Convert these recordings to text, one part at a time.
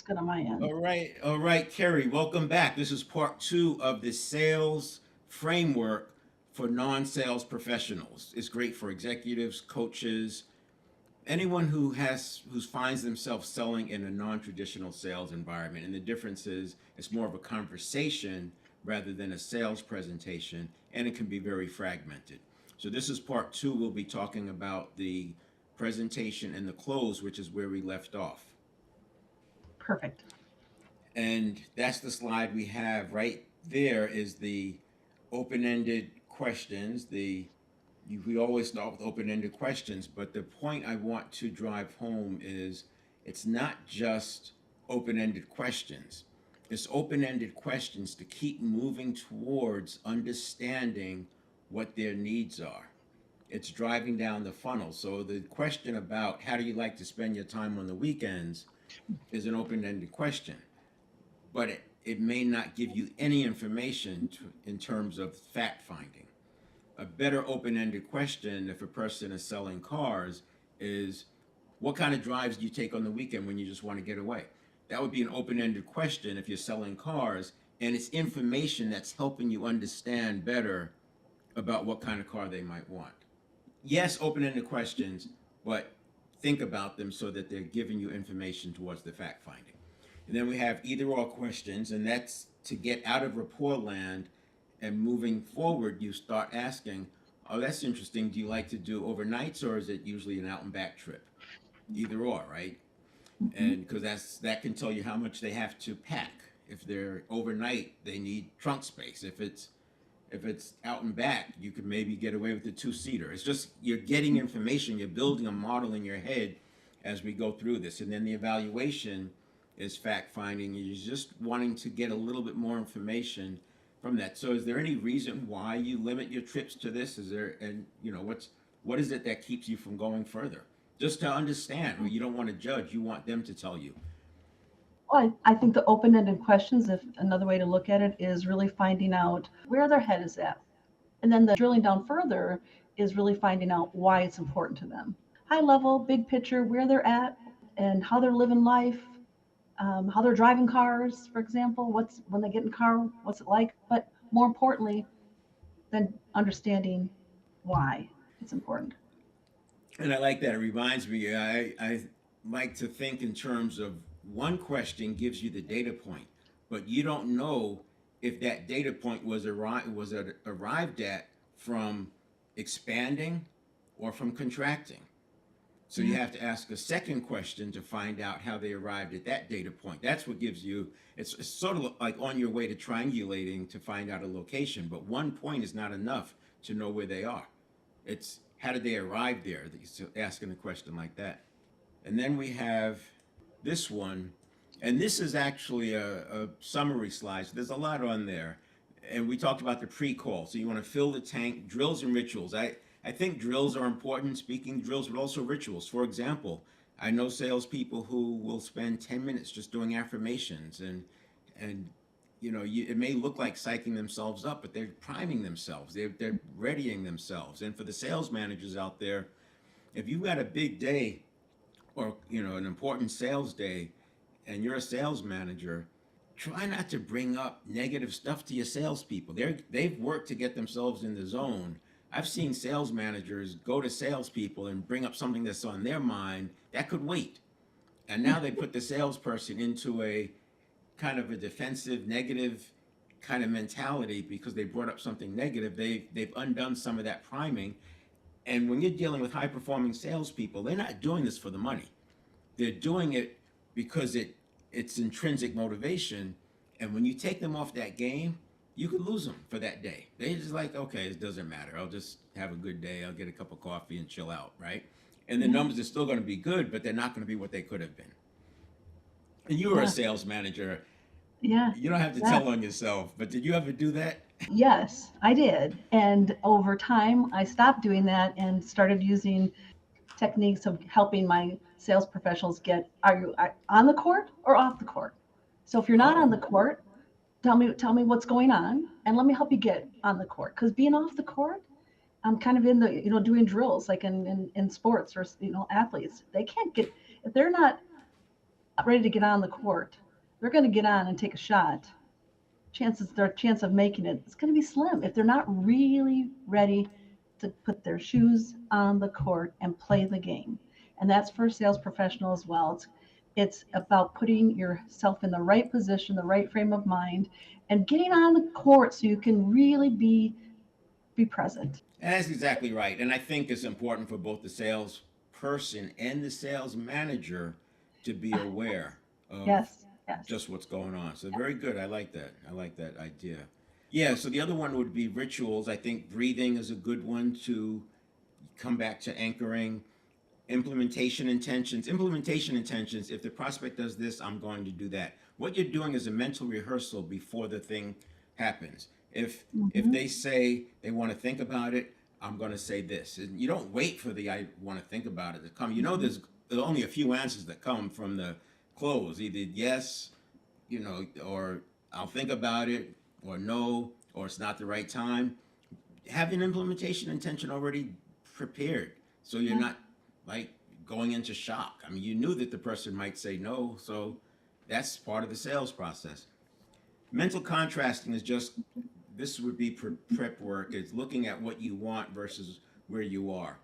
good on my end. All right, Kerry, welcome back. This is part two of the sales framework for non-sales professionals. It's great for executives, coaches, anyone who finds themselves selling in a non-traditional sales environment. And the difference is it's more of a conversation rather than a sales presentation, and it can be very fragmented. So this is part two. We'll be talking about the presentation and the close, which is where we left off. Perfect. And that's the slide we have right there is the open-ended questions. We always start with open-ended questions, but the point I want to drive home is it's not just open-ended questions. It's open-ended questions to keep moving towards understanding what their needs are. It's driving down the funnel. So the question about how do you like to spend your time on the weekends is an open-ended question, but it may not give you any information in terms of fact finding. A better open-ended question, if a person is selling cars, is what kind of drives do you take on the weekend when you just want to get away? That would be an open-ended question if you're selling cars, and it's information that's helping you understand better about what kind of car they might want. Yes, open-ended questions, but think about them so that they're giving you information towards the fact finding. And then we have either or questions, and that's to get out of rapport land and moving forward, you start asking, oh, that's interesting. Do you like to do overnights or is it usually an out and back trip? Either or, right? Hmm. And because that can tell you how much they have to pack. If they're overnight, they need trunk space. If it's out and back, you could maybe get away with the two-seater. It's just you're getting information, you're building a model in your head as we go through this. And then the evaluation is fact finding. You're just wanting to get a little bit more information from that. So is there any reason why you limit your trips to this? Is there, and what is it that keeps you from going further? Just to understand, well, you don't want to judge, you want them to tell you. Well, I think the open-ended questions, if another way to look at it, is really finding out where their head is at. And then the drilling down further is really finding out why it's important to them. High level, big picture, where they're at and how they're living life, how they're driving cars, for example, what's when they get in the car, what's it like. But more importantly than understanding why it's important. And I like that. It reminds me, I like to think in terms of one question gives you the data point, but you don't know if that data point arrived at from expanding or from contracting. So you Yeah. have to ask a second question to find out how they arrived at that data point. That's what gives you, it's sort of like on your way to triangulating to find out a location, but one point is not enough to know where they are. It's how did they arrive there? Asking a question like that. And then we have this one, and this is actually a summary slide. So there's a lot on there. And we talked about the pre-call. So you want to fill the tank, drills and rituals. I think drills are important, speaking drills, but also rituals. For example, I know salespeople who will spend 10 minutes just doing affirmations and it may look like psyching themselves up, but they're priming themselves. They're readying themselves. And for the sales managers out there, if you've got a big day or an important sales day and you're a sales manager, try not to bring up negative stuff to your salespeople. They've worked to get themselves in the zone. I've seen sales managers go to salespeople and bring up something that's on their mind that could wait. And now they put the salesperson into a kind of a defensive, negative kind of mentality because they brought up something negative. They've undone some of that priming. And when you're dealing with high performing salespeople, they're not doing this for the money. They're doing it because it's intrinsic motivation. And when you take them off that game, you could lose them for that day. They're just like, okay, it doesn't matter. I'll just have a good day. I'll get a cup of coffee and chill out, right? And the Yeah. numbers are still going to be good, but they're not going to be what they could have been. And you were a Yeah. sales manager. Yeah. You don't have to Yeah. tell on yourself, but did you ever do that? Yes, I did. And over time, I stopped doing that and started using techniques of helping my sales professionals get are you on the court or off the court? So if you're not on Oh, the court, tell me what's going on and let me help you get on the court because being off the court, I'm kind of in the doing drills like in sports or athletes, they can't get if they're not ready to get on the court, they're going to get on and take a shot. Their chance of making it is going to be slim if they're not really ready to put their shoes on the court and play the game. And that's for a sales professional as well. It's about putting yourself in the right position, the right frame of mind, and getting on the court so you can really be present. And that's exactly right. And I think it's important for both the salesperson and the sales manager to be aware of Yes, yes. just what's going on. So very good. I like that. I like that idea. Yeah. So the other one would be rituals. I think breathing is a good one to come back to anchoring. Implementation intentions. Implementation intentions. If the prospect does this, I'm going to do that. What you're doing is a mental rehearsal before the thing happens. If Hmm. they say they want to think about it, I'm going to say this. And you don't wait for the I want to think about it to come. You know, there's only a few answers that come from the close. Either yes, or I'll think about it, or no, or it's not the right time. Have an implementation intention already prepared, so you're Yeah. not like going into shock. I mean, you knew that the person might say no, so that's part of the sales process. Mental contrasting is just this would be prep work. It's looking at what you want versus where you are,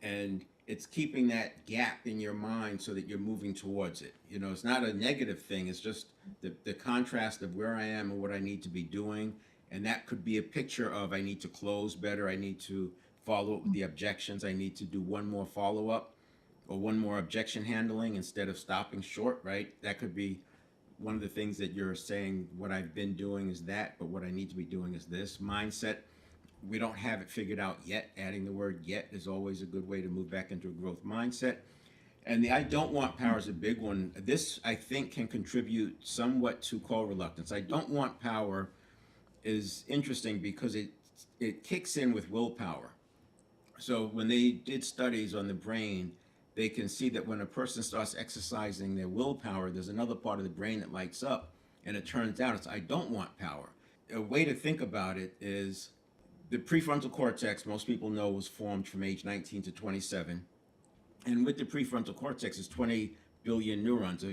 and it's keeping that gap in your mind so that you're moving towards it. It's not a negative thing. It's just the contrast of where I am and what I need to be doing, and that could be a picture of I need to close better. I need to follow up with the objections. I need to do one more follow up or one more objection handling instead of stopping short. Right? That could be one of the things that you're saying. What I've been doing is that, but what I need to be doing is this. Mindset, we don't have it figured out yet. Adding the word yet is always a good way to move back into a growth mindset. And the I don't want power is a big one. This, I think, can contribute somewhat to call reluctance. I don't want power is interesting because it kicks in with willpower. So when they did studies on the brain, they can see that when a person starts exercising their willpower, there's another part of the brain that lights up, and it turns out it's I don't want power. A way to think about it is the prefrontal cortex, most people know, was formed from age 19 to 27. And with the prefrontal cortex is 20 billion neurons,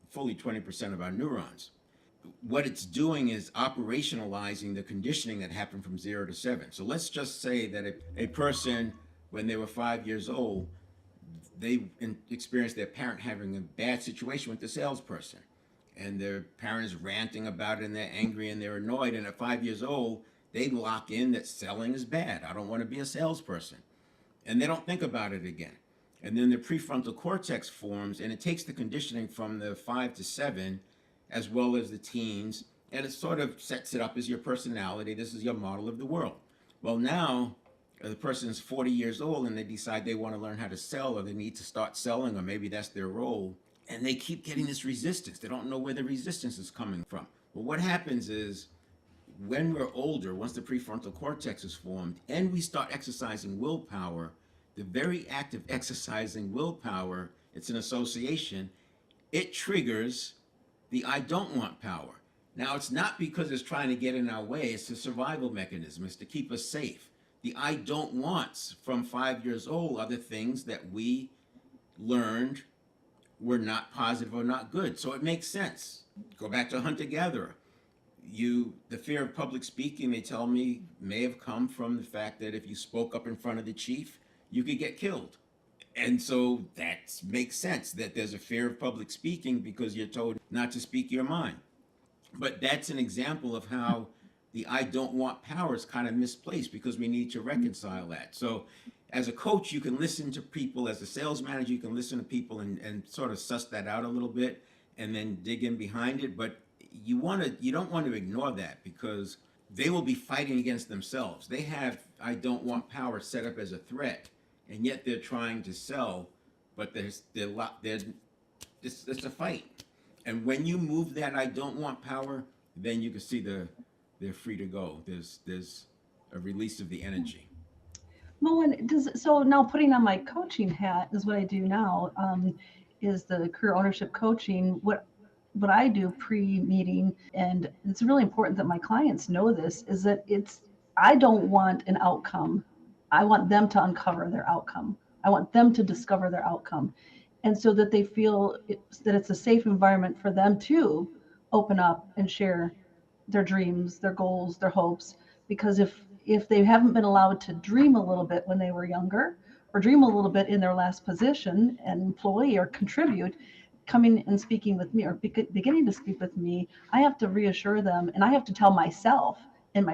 fully 20% of our neurons. What it's doing is operationalizing the conditioning that happened from 0 to 7. So let's just say that a person, when they were 5 years old, they experienced their parent having a bad situation with the salesperson. And their parent is ranting about it, and they're angry and they're annoyed. And at 5 years old, they lock in that selling is bad. I don't want to be a salesperson. And they don't think about it again. And then the prefrontal cortex forms, and it takes the conditioning from the 5 to 7, as well as the teens, and it sort of sets it up as your personality. This is your model of the world. Well, now the person's 40 years old and they decide they want to learn how to sell, or they need to start selling, or maybe that's their role. And they keep getting this resistance. They don't know where the resistance is coming from. Well, what happens is when we're older, once the prefrontal cortex is formed and we start exercising willpower, the very act of exercising willpower, it's an association, it triggers the I don't want power. Now, it's not because it's trying to get in our way, it's a survival mechanism, it's to keep us safe. The I don't wants from 5 years old are the things that we learned were not positive or not good. So it makes sense. Go back to hunter gatherer. The fear of public speaking, they tell me, may have come from the fact that if you spoke up in front of the chief, you could get killed. And so that makes sense that there's a fear of public speaking because you're told not to speak your mind. But that's an example of how the I don't want power is kind of misplaced because we need to reconcile that. So as a coach, you can listen to people. As a sales manager, you can listen to people and sort of suss that out a little bit and then dig in behind it. But you don't want to ignore that because they will be fighting against themselves. They have I don't want power set up as a threat, and yet they're trying to sell, but it's a fight. And when you move that I don't want power, then you can see they're free to go. There's a release of the energy. Well, and so now putting on my coaching hat is what I do now. Is the career ownership coaching. What I do pre-meeting, and it's really important that my clients know this, is that I don't want an outcome. I want them to uncover their outcome. I want them to discover their outcome. and so that they feel that it's a safe environment for them to open up and share their dreams, their goals, their hopes. Because if they haven't been allowed to dream a little bit when they were younger, or dream a little bit in their last position and employee or contribute, coming and speaking with me or beginning to speak with me, I have to reassure them, and I have to tell myself in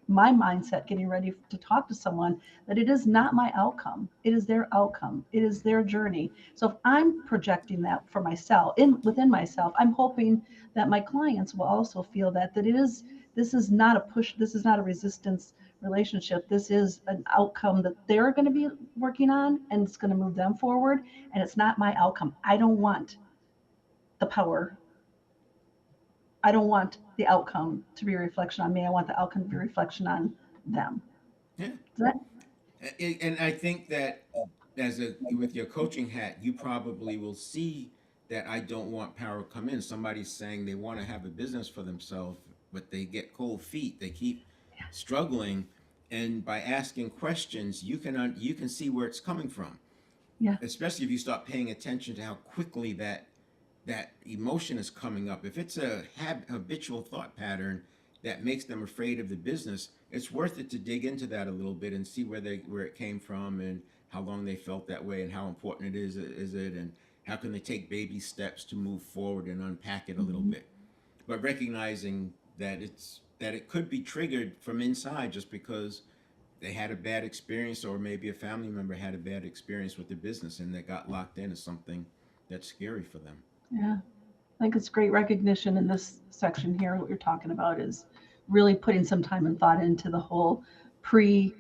my mindset getting ready to talk to someone that it is not my outcome, it is their outcome, it is their journey. So if I'm projecting that for myself, in within myself, I'm hoping that my clients will also feel that it is, this is not a push, this is not a resistance relationship, this is an outcome that they're going to be working on, and it's going to move them forward, and it's not my outcome. I don't want the power, I don't want the outcome to be a reflection on me, I want the outcome to be a reflection on them. Yeah. Is that? And I think that as a with your coaching hat, you probably will see that I don't want power come in. Somebody's saying they want to have a business for themselves, but they get cold feet. They keep struggling, and by asking questions, you can see where it's coming from. Yeah. Especially if you start paying attention to how quickly that emotion is coming up. If it's a habitual thought pattern that makes them afraid of the business, it's worth it to dig into that a little bit and see where it came from and how long they felt that way and how important is it, and how can they take baby steps to move forward and unpack it a little Mm-hmm. bit. But recognizing that it could be triggered from inside just because they had a bad experience, or maybe a family member had a bad experience with the business and they got locked in as something that's scary for them. Yeah. I think it's great recognition in this section here. What you're talking about is really putting some time and thought into the whole pre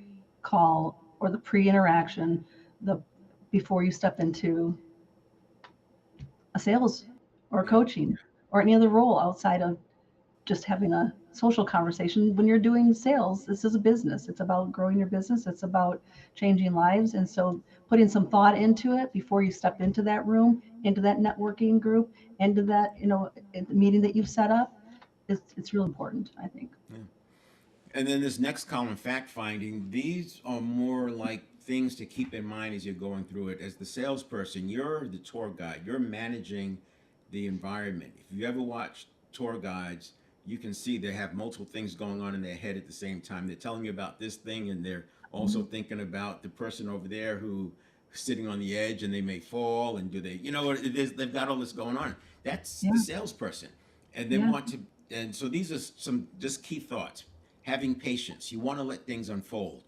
call or the pre interaction, the before you step into a sales or Yeah. coaching or any other role outside of just having a social conversation. When you're doing sales, this is a business, it's about growing your business, it's about changing lives. And so putting some thought into it before you step into that room, into that networking group, into that, meeting that you've set up, it's real important, I think. Yeah. And then this next column, fact finding, these are more like things to keep in mind as you're going through it. As the salesperson, you're the tour guide, you're managing the environment. If you ever watch tour guides, you can see they have multiple things going on in their head at the same time. They're telling you about this thing, and they're also Mhm. thinking about the person over there who is sitting on the edge and they may fall. And do they, they've got all this going on. That's the Yeah. salesperson. And they Yeah. want to, and so these are some just key thoughts. Having patience. You want to let things unfold.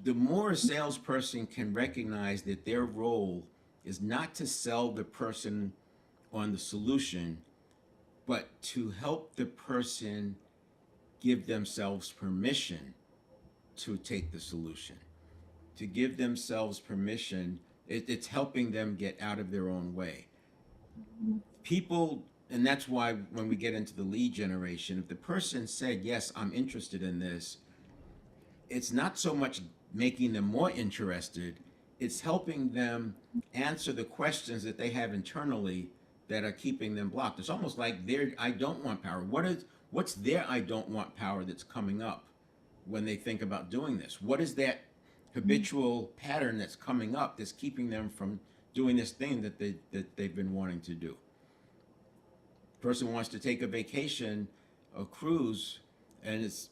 The more a salesperson can recognize that their role is not to sell the person on the solution, but to help the person give themselves permission to take the solution, to give themselves permission. It's helping them get out of their own way. People, and that's why when we get into the lead generation, if the person said, yes, I'm interested in this, it's not so much making them more interested, it's helping them answer the questions that they have internally that are keeping them blocked. It's almost like their I don't want power. What's their I don't want power that's coming up when they think about doing this? What is that habitual pattern that's coming up that's keeping them from doing this thing that they've been wanting to do? Person wants to take a vacation, a cruise, and it's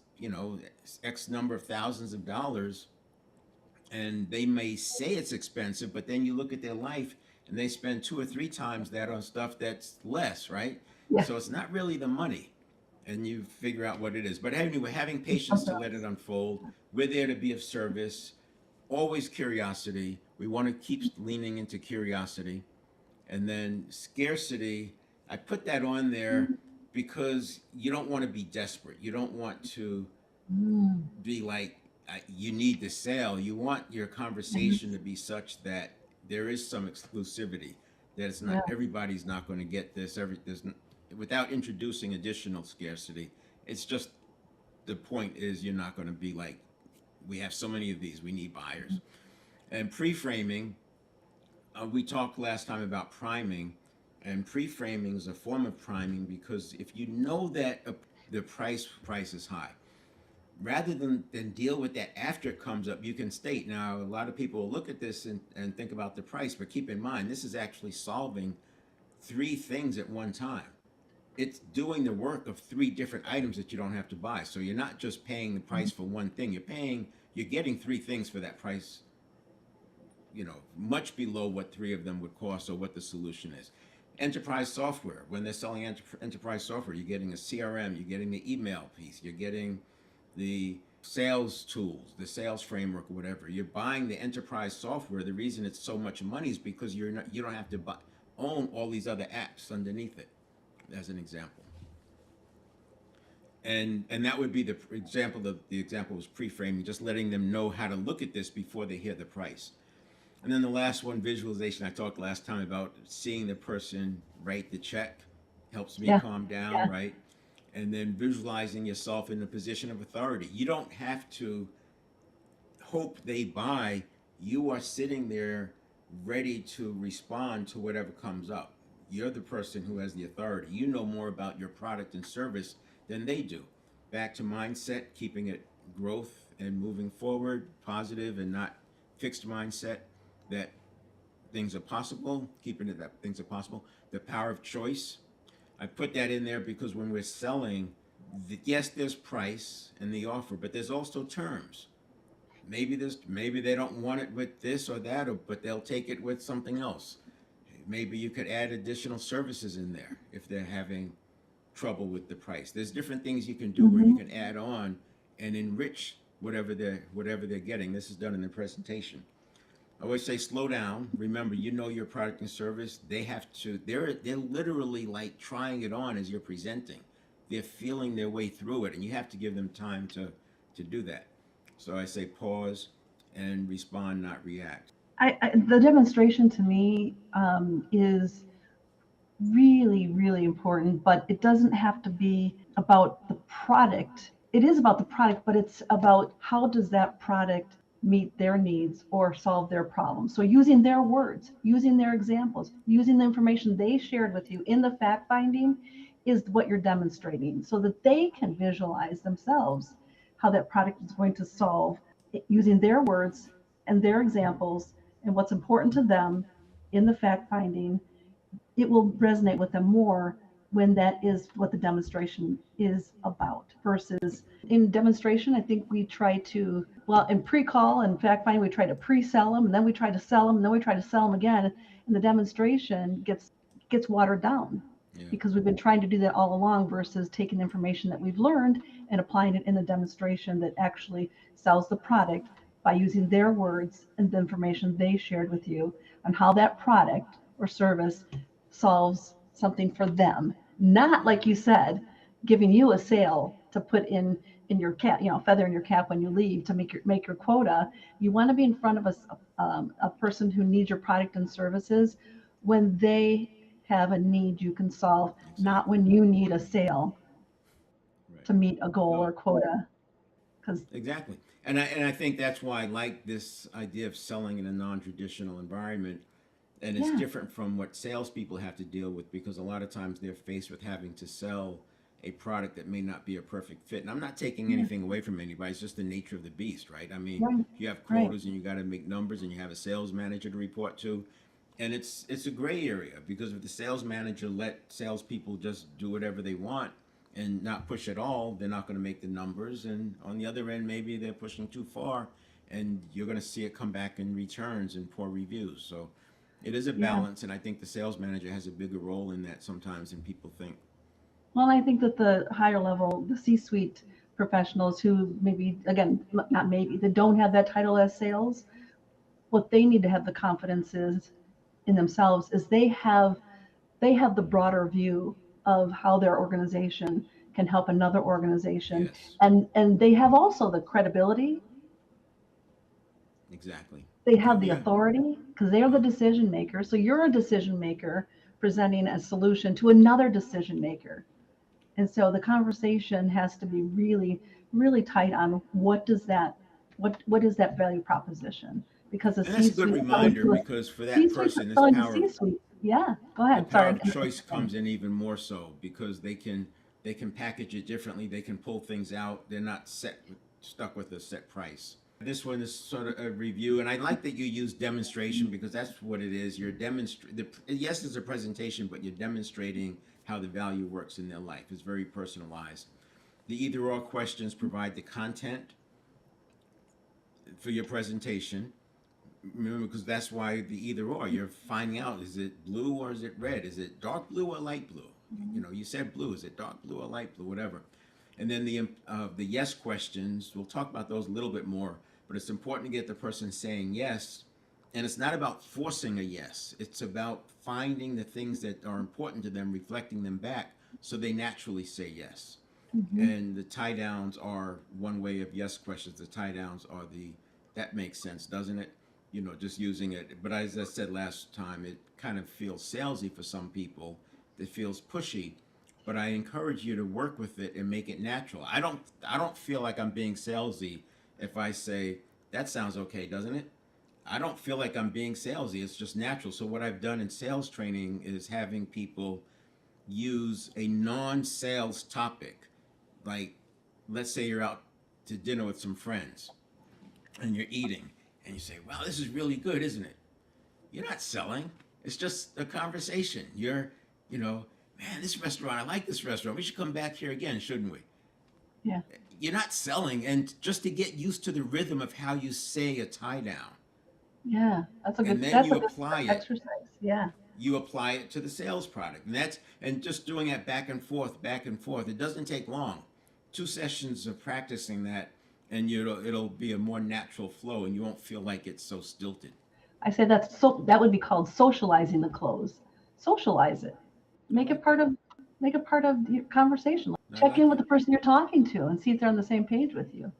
X number of thousands of dollars, and they may say it's expensive, but then you look at their life and they spend two or three times that on stuff that's less, right? Yeah. So it's not really the money, and you figure out what it is. But anyway, having patience to let it unfold. We're there to be of service. Always curiosity. We want to keep leaning into curiosity. And then scarcity, I put that on there because you don't want to be desperate. You don't want to Mm. be like, you need the sale. You want your conversation to be such that there is some exclusivity, that it's not Yeah. everybody's not going to get this. Without introducing additional scarcity. It's just the point is you're not going to be like, we have so many of these, we need buyers. And pre-framing, we talked last time about priming, and pre-framing is a form of priming because if you know that the price is high, rather than deal with that after it comes up, you can state. Now, a lot of people will look at this and think about the price, but keep in mind, this is actually solving three things at one time. It's doing the work of three different items that you don't have to buy. So you're not just paying the price for one thing. You're getting three things for that price, much below what three of them would cost or what the solution is. Enterprise software, when they're selling enterprise software, you're getting a CRM, you're getting the email piece, you're getting the sales tools, the sales framework, or whatever. You're buying the enterprise software. The reason it's so much money is because you don't have to own all these other apps underneath it, as an example. And that would be the example. The example was pre-framing, just letting them know how to look at this before they hear the price. And then the last one, visualization. I talked last time about seeing the person write the check helps me Yeah. calm down, Yeah. right? And then visualizing yourself in the position of authority. You don't have to hope they buy. You are sitting there ready to respond to whatever comes up. You're the person who has the authority. You know more about your product and service than they do. Back to mindset, keeping it growth and moving forward, positive and not fixed mindset that things are possible, keeping it that things are possible. The power of choice. I put that in there because when we're selling, yes, there's price and the offer, but there's also terms. Maybe they don't want it with this or that, but they'll take it with something else. Maybe you could add additional services in there if they're having trouble with the price. There's different things you can do where you Mm-hmm. can add on and enrich whatever they're getting. This is done in the presentation. I always say slow down. Remember, you know your product and service. They're literally like trying it on as you're presenting. They're feeling their way through it, and you have to give them time to do that. So I say pause and respond, not react. The demonstration to me is really, really important, but it doesn't have to be about the product. It is about the product, but it's about how does that product meet their needs or solve their problems. So using their words, using their examples, using the information they shared with you in the fact finding is what you're demonstrating so that they can visualize themselves how that product is going to solve using their words and their examples and what's important to them in the fact finding. It will resonate with them more when that is what the demonstration is about versus in demonstration. I think we try to, well, in pre-call and fact finding, we try to pre-sell them and then we try to sell them and then we try to sell them again, and the demonstration gets watered down Yeah, because we've been trying to do that all along versus taking the information that we've learned and applying it in the demonstration that actually sells the product by using their words and the information they shared with you on how that product or service solves something for them. Not like you said, giving you a sale to put in your cap, feather in your cap when you leave to make your quota. You want to be in front of a person who needs your product and services when they have a need you can solve, not exactly. when you need a sale Right. to meet a goal No, or quota. Because exactly. And I think that's why I like this idea of selling in a non-traditional environment. And it's yeah, different from what salespeople have to deal with because a lot of times they're faced with having to sell a product that may not be a perfect fit. And I'm not taking yeah, anything away from anybody. It's just the nature of the beast, right? I mean, right, you have right, quotas and you got to make numbers and you have a sales manager to report to. And it's a gray area because if the sales manager let salespeople just do whatever they want and not push at all, they're not going to make the numbers. And on the other end, maybe they're pushing too far, and you're going to see it come back in returns and poor reviews. So it is a yeah. balance, and I think the sales manager has a bigger role in that sometimes than people think. Well, I think that the higher level, the C-suite professionals who maybe, again, not maybe, that don't have that title as sales, what they need to have the confidence is in themselves is they have the broader view of how their organization can help another organization, Yes, and they have also the credibility, exactly. they have Oh the yeah, authority because they are the yeah. decision maker. So you're a decision maker presenting a solution to another decision maker. And so the conversation has to be really, really tight on what is that value proposition? Because a And that's a good C-suite selling reminder to a because for that C-suite person, selling to C-suite. Yeah, go the ahead. power Sorry. of choice comes in even more so because they can package it differently. They can pull things out. They're not set stuck with a set price. This one is sort of a review, and I like that you use demonstration because that's what it is. You're demonstrating. Yes, it's a presentation, but you're demonstrating how the value works in their life. It's very personalized. The either/or questions provide the content for your presentation. Remember, because that's why the either/or. You're finding out, is it blue or is it red? Is it dark blue or light blue? You know, you said blue. Is it dark blue or light blue? Whatever. And then the yes questions, we'll talk about those a little bit more, but it's important to get the person saying yes. And it's not about forcing a yes. It's about finding the things that are important to them, reflecting them back, so they naturally say yes. And the tie downs are one way of yes questions. The tie downs are that makes sense, doesn't it? You know, just using it. But as I said last time, it kind of feels salesy for some people. It feels pushy. But I encourage you to work with it and make it natural. I don't feel like I'm being salesy if I say, that sounds okay, doesn't it? I don't feel like I'm being salesy. It's just natural. So what I've done in sales training is having people use a non-sales topic. Like, let's say you're out to dinner with some friends and you're eating and you say, wow, this is really good, isn't it? You're not selling. It's just a conversation. You know, man, this restaurant, I like this restaurant. We should come back here again, shouldn't we? Yeah. You're not selling, and just to get used to the rhythm of how you say a tie down. Yeah. That's a good, And then that's you a good apply it. exercise. Yeah. You apply it to the sales product. And just doing it back and forth, back and forth. It doesn't take long. 2 sessions of practicing that, and it'll be a more natural flow, and you won't feel like it's so stilted. I say that would be called socializing the close. Socialize it. I Make it like part that. of make it part of your conversation. I Check like in with it. the person you're talking to and see if they're on the same page with you.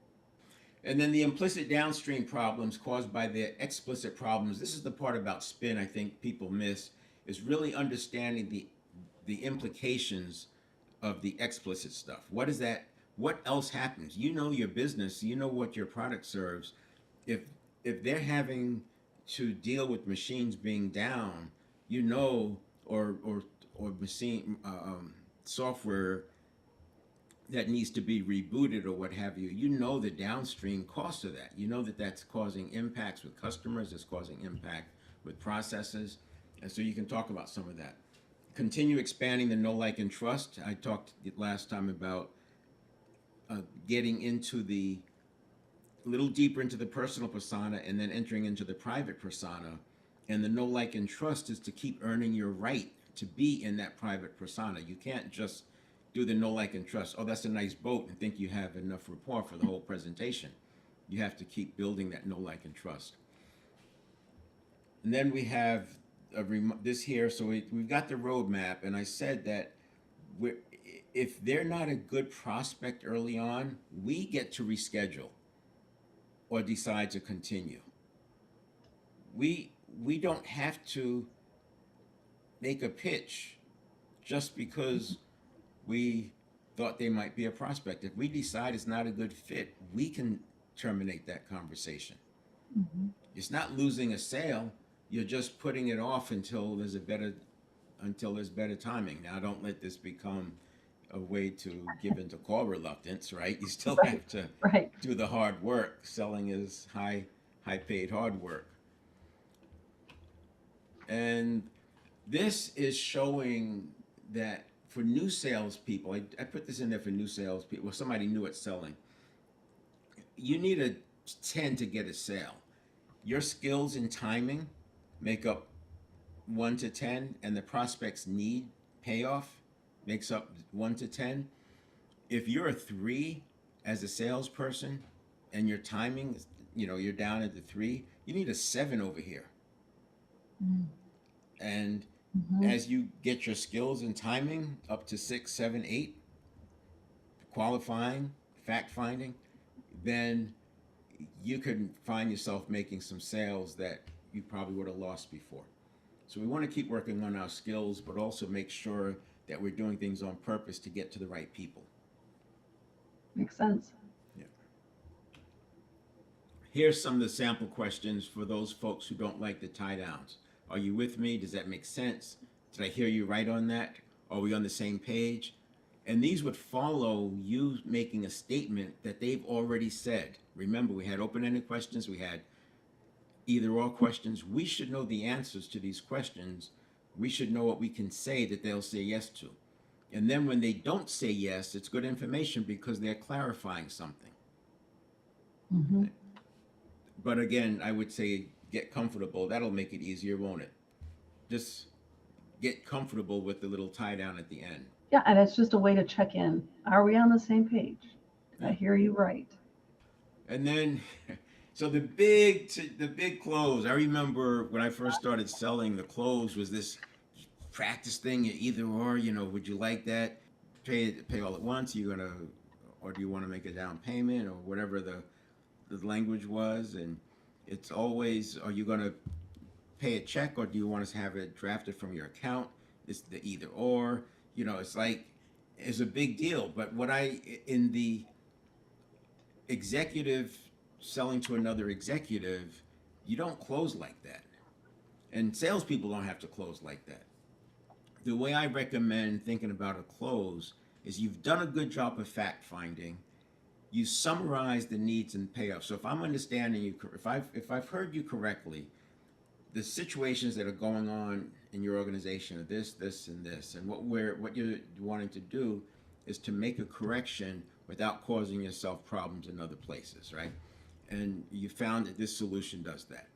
And then the implicit downstream problems caused by the explicit problems. This is the part about spin I think people miss, is really understanding the implications of the explicit stuff. What is that? What else happens? You know your business, you know what your product serves. If if they're having to deal with machines being down, you know, or machine software that needs to be rebooted or what have you, you know the downstream cost of that. You know that that's causing impacts with customers, it's causing impact with processes, and so you can talk about some of that. Continue expanding the know, like, and trust. I talked last time about getting into the a little deeper into the personal persona and then entering into the private persona. And the know, like, and trust is to keep earning your right to be in that private persona. You can't just do the know, like, and trust. Oh, that's a nice boat, and think you have enough rapport for the whole presentation. You have to keep building that know, like, and trust. And then we have this here. So we've got the roadmap, and I said that if they're not a good prospect early on, we get to reschedule or decide to continue. We don't have to make a pitch just because we thought they might be a prospect. If we decide it's not a good fit, we can terminate that conversation. Mm-hmm. It's not losing a sale. You're just putting it off until there's better timing. Now, don't let this become a way to give into call reluctance, right? You still Right. have to Right. do the hard work. Selling is high paid hard work. And this is showing that for new salespeople, I put this in there for new salespeople, somebody new at selling, you need a 10 to get a sale. Your skills and timing make up 1 to 10, and the prospect's need payoff makes up 1 to 10. If you're a 3 as a salesperson and your timing, you're down at the 3, you need a 7 over here. Mm-hmm. And Mm-hmm. as you get your skills and timing up to 6, 7, 8, qualifying, fact finding, then you could find yourself making some sales that you probably would have lost before. So we want to keep working on our skills, but also make sure that we're doing things on purpose to get to the right people. Makes sense. Yeah. Here's some of the sample questions for those folks who don't like the tie downs. Are you with me? Does that make sense? Did I hear you right on that? Are we on the same page? And these would follow you making a statement that they've already said. Remember, we had open-ended questions, we had either or questions. We should know the answers to these questions. We should know what we can say that they'll say yes to. And then when they don't say yes, it's good information because they're clarifying something. Mm-hmm. But again, I would say get comfortable. That'll make it easier, won't it? Just get comfortable with the little tie down at the end. Yeah, and it's just a way to check in. Are we on the same page? Did I Yeah. hear you right? And then, so the big close. I remember when I first started selling, the close was this practice thing. Either or, would you like that? Pay all at once. Or do you want to make a down payment or whatever the language was? And it's always, are you gonna pay a check or do you want us to have it drafted from your account? It's the either or. It's like it's a big deal. But in the executive selling to another executive, you don't close like that. And salespeople don't have to close like that. The way I recommend thinking about a close is you've done a good job of fact finding. You summarize the needs and payoffs. So if I'm understanding you, if I've heard you correctly, the situations that are going on in your organization are this, and this, and what you're wanting to do is to make a correction without causing yourself problems in other places, right? And you found that this solution does that.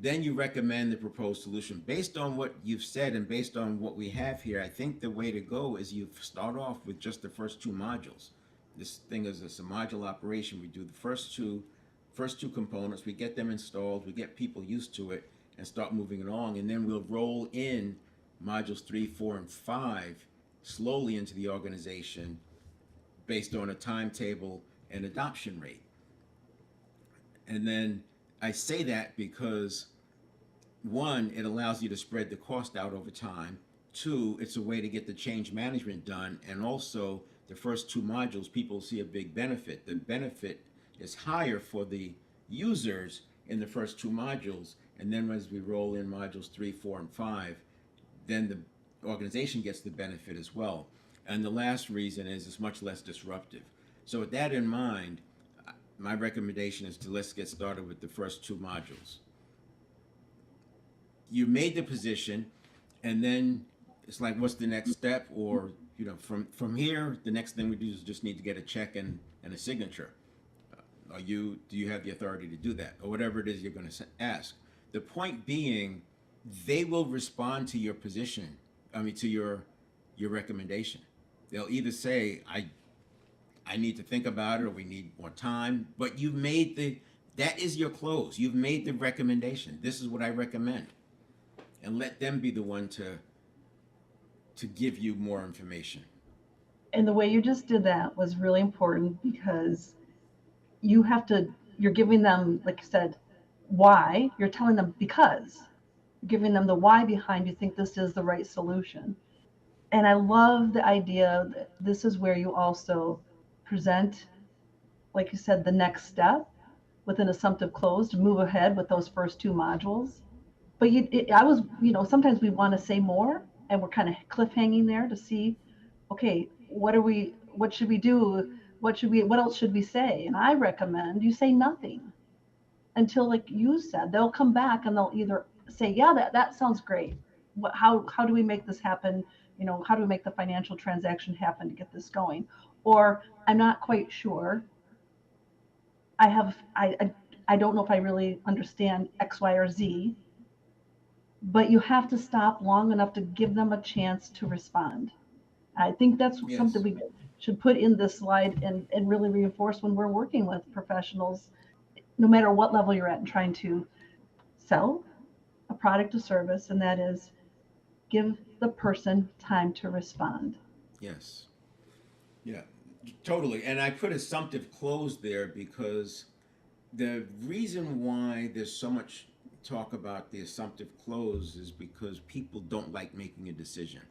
Then you recommend the proposed solution based on what you've said and based on what we have here. I think the way to go is you start off with just the first two modules. This thing is a module operation. We do the first two components. We get them installed. We get people used to it and start moving along. And then we'll roll in modules 3, 4, and 5 slowly into the organization based on a timetable and adoption rate. And then I say that because, one, it allows you to spread the cost out over time. Two, it's a way to get the change management done. And also, the first two modules, people see a big benefit. The benefit is higher for the users in the first two modules. And then as we roll in modules 3, 4, and 5, then the organization gets the benefit as well. And the last reason is it's much less disruptive. So with that in mind, my recommendation is let's get started with the first two modules. You made the position, and then it's like, what's the next step? Or from here, the next thing we do is just need to get a check and a signature. Do you have the authority to do that, or whatever it is you're going to ask? The point being, they will respond to your position. To your recommendation. They'll either say, I need to think about it, or we need more time. But that is your close. You've made the recommendation. This is what I recommend. And let them be the one to give you more information. And the way you just did that was really important because you're giving them, like you said, why. You're telling them because. You're giving them the why behind you think this is the right solution. And I love the idea that this is where you also present, like you said, the next step with an assumptive close to move ahead with those first two modules. But sometimes we want to say more and we're kind of cliffhanging there to see, okay, what should we do? What else should we say? And I recommend you say nothing until, like you said, they'll come back and they'll either say, yeah, that sounds great. How do we make this happen? How do we make the financial transaction happen to get this going? Or I'm not quite sure. I don't know if I really understand X, Y, or Z, but you have to stop long enough to give them a chance to respond. I think that's something Yes. we should put in this slide and really reinforce when we're working with professionals, no matter what level you're at, and trying to sell a product or service, and that is give the person time to respond. Yes. Yeah. Totally. And I put assumptive close there because the reason why there's so much talk about the assumptive close is because people don't like making a decision.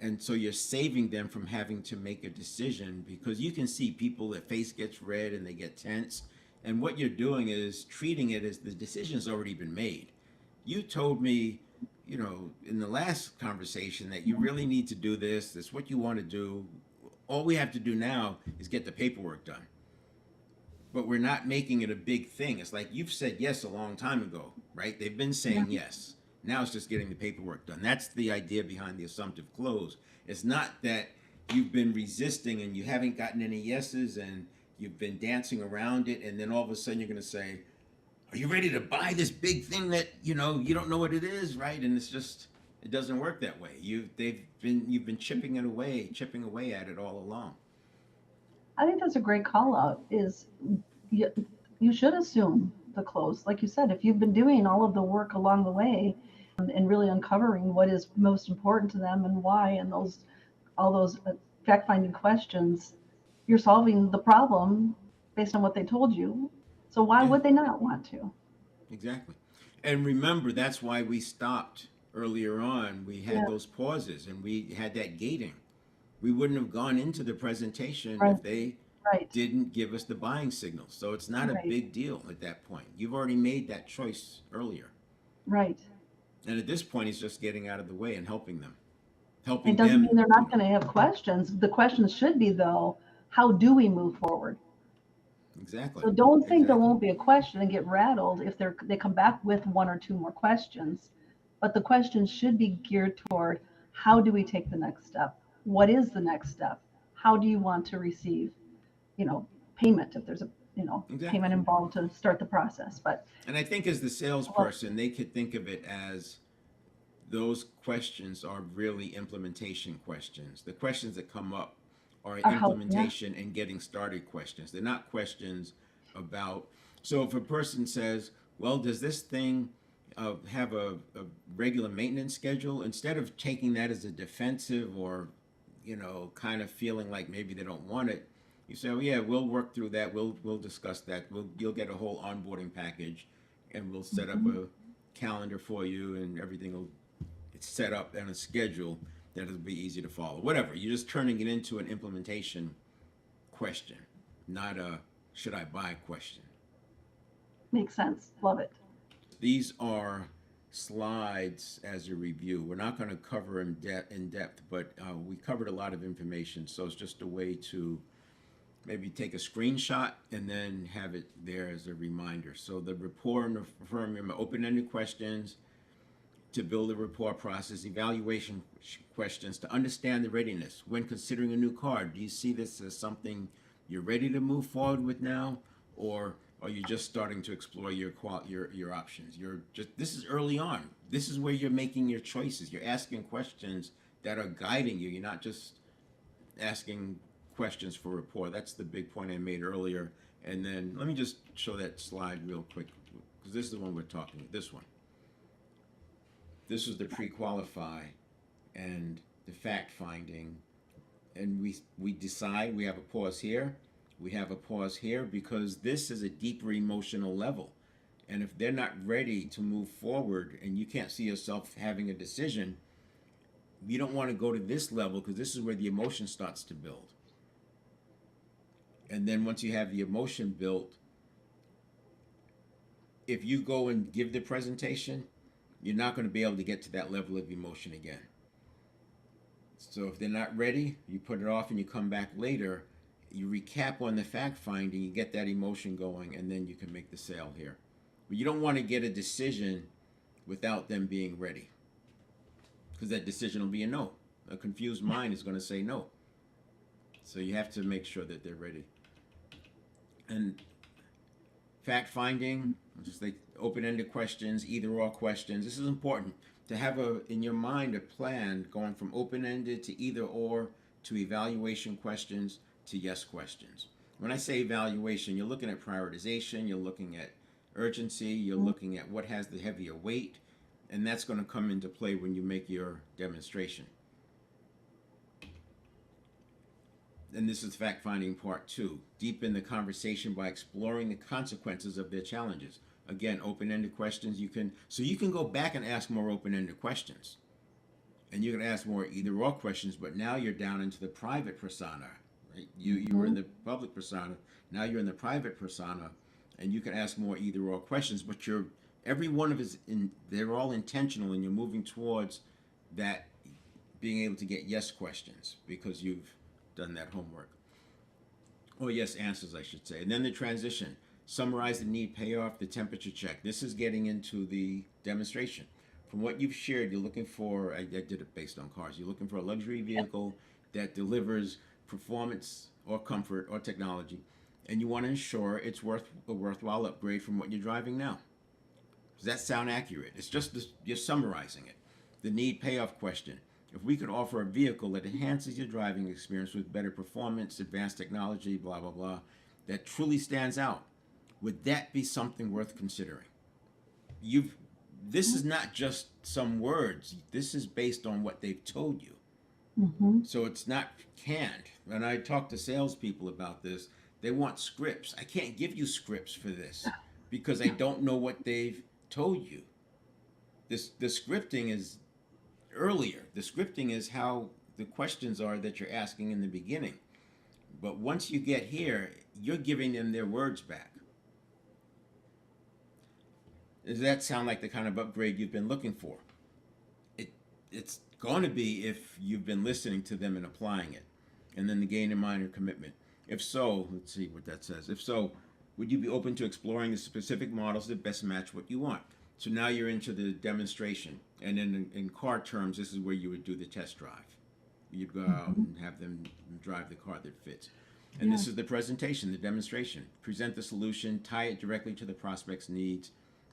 And so you're saving them from having to make a decision because you can see people, their face gets red and they get tense. And what you're doing is treating it as the decision's already been made. You told me, in the last conversation that you really need to do this. That's what you want to do. All we have to do now is get the paperwork done. But we're not making it a big thing. It's like you've said yes a long time ago, right? They've been Yeah. saying yes. Now it's just getting the paperwork done. That's the idea behind the assumptive close. It's not that you've been resisting and you haven't gotten any yeses and you've been dancing around it, and then all of a sudden you're going to say, "Are you ready to buy this big thing that you don't know what it is, right?" And it's just it doesn't work that way. You've been chipping away at it all along. I think that's a great call out. Is you, you should assume the close, like you said, if you've been doing all of the work along the way and really uncovering what is most important to them and why, and those all those fact finding questions, you're solving the problem based on what they told you. So why Yeah, would they not want to? exactly. And remember, that's why we stopped earlier on. We had Yeah, those pauses and we had that gating. We wouldn't have gone into the presentation right, if they right, didn't give us the buying signal. So it's not a right, big deal at that point. You've already made that choice earlier. right. And at this point, he's just getting out of the way and helping them. It Helping doesn't mean them, they're not going to have questions. The questions should be, though, how do we move forward? exactly. So don't think there Exactly. won't be a question and get rattled if they come back with one or two more questions. But the questions should be geared toward how do we take the next step? What is the next step? How do you want to receive, payment if there's a, payment Exactly. involved to start the process. But And I think as the well, salesperson, they could think of it as those questions are really implementation questions. The questions that come up are our help, yeah, implementation and getting started questions. They're not questions about. So if a person says, "Well, does this thing have a regular maintenance schedule?" Instead of taking that as a defensive or, kind of feeling like maybe they don't want it, you say, "Oh yeah, we'll work through that. We'll discuss that. You'll get a whole onboarding package, and we'll set up hmm a calendar for you, and everything will it's set up on a schedule that it'll be easy to follow." Whatever. You're just turning it into an implementation question, not a should I buy question. makes sense. Love it. These are slides as a review. We're not going to cover in depth, but we covered a lot of information. So it's just a way to maybe take a screenshot and then have it there as a reminder. So the rapport and affirm open-ended questions, to build a rapport process, evaluation questions to understand the readiness. When considering a new car, do you see this as something you're ready to move forward with now, or are you just starting to explore your options? You're just this is early on. This is where you're making your choices. You're asking questions that are guiding you. You're not just asking questions for rapport. That's the big point I made earlier. And then let me just show that slide real quick because this is the one we're talking. This one. This is the pre-qualify and the fact finding, and we decide we have a pause here, we have a pause here because this is a deeper emotional level, and if they're not ready to move forward and you can't see yourself having a decision, you don't want to go to this level because this is where the emotion starts to build. And then once you have the emotion built, if you go and give the presentation, you're not going to be able to get to that level of emotion again. So if they're not ready, you put it off and you come back later, you recap on the fact finding, you get that emotion going, and then you can make the sale here. But you don't want to get a decision without them being ready because that decision will be a no. A confused mind is going to say no. So you have to make sure that they're ready. And fact finding, just like open-ended questions, either or questions. This is important to have in your mind a plan going from open-ended to either or to evaluation questions to yes questions. When I say evaluation, you're looking at prioritization, you're looking at urgency, you're looking at what has the heavier weight, and that's going to come into play when you make your demonstration. And this is fact finding part 2. Deepen the conversation by exploring the consequences of their challenges. Again, open-ended questions. You can go back and ask more open-ended questions. And you can ask more either-or questions, but now you're down into the private persona. Right? You were in Mm-hmm. the public persona. Now you're in the private persona, and you can ask more either-or questions, but you're every one of us they're all intentional, and you're moving towards that being able to get yes questions because you've done that homework, or yes answers, I should say. And then the transition, summarize the need, payoff, the temperature check. This is getting into the demonstration. From what you've shared, you're looking for, I did it based on cars, you're looking for a luxury vehicle that delivers performance or comfort or technology, and you want to ensure it's a worthwhile upgrade from what you're driving now. Does that sound accurate? It's just this, you're summarizing it. The need payoff question. If we could offer a vehicle that enhances your driving experience with better performance, advanced technology, blah, blah, blah, that truly stands out, would that be something worth considering? You've This is not just some words. This is based on what they've told you. Mm-hmm. So it's not canned. When I talk to salespeople about this, they want scripts. I can't give you scripts for this because I don't know what they've told you. The scripting is earlier. The scripting is how the questions are that you're asking in the beginning. But once you get here, you're giving them their words back. Does that sound like the kind of upgrade you've been looking for? It's going to be if you've been listening to them and applying it. And then the gain in mind or commitment. If so, let's see what that says. If so, would you be open to exploring the specific models that best match what you want? So now you're into the demonstration. And then in car terms, this is where you would do the test drive. You'd go out and have them drive the car that fits. And this is the presentation, the demonstration. Present the solution, tie it directly to the prospect's needs,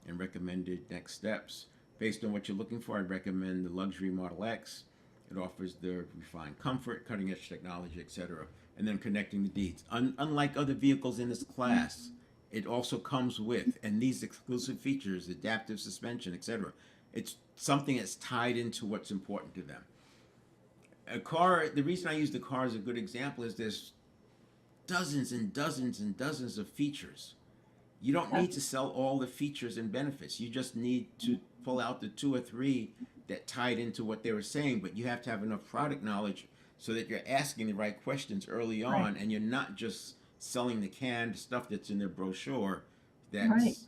and recommended next steps. Based on what you're looking for, I'd recommend the luxury Model X. It offers the refined comfort, cutting edge technology, etc. And then connecting the deeds. Unlike other vehicles in this class, it also comes with, and these exclusive features, adaptive suspension, etc. It's something that's tied into what's important to them. A car, the reason I use the car as a good example is there's dozens and dozens and dozens of features. You don't need to sell all the features and benefits. You just need to pull out the 2 or 3 that tied into what they were saying, but you have to have enough product knowledge so that you're asking the right questions early on, and you're not just selling the canned stuff that's in their brochure that's,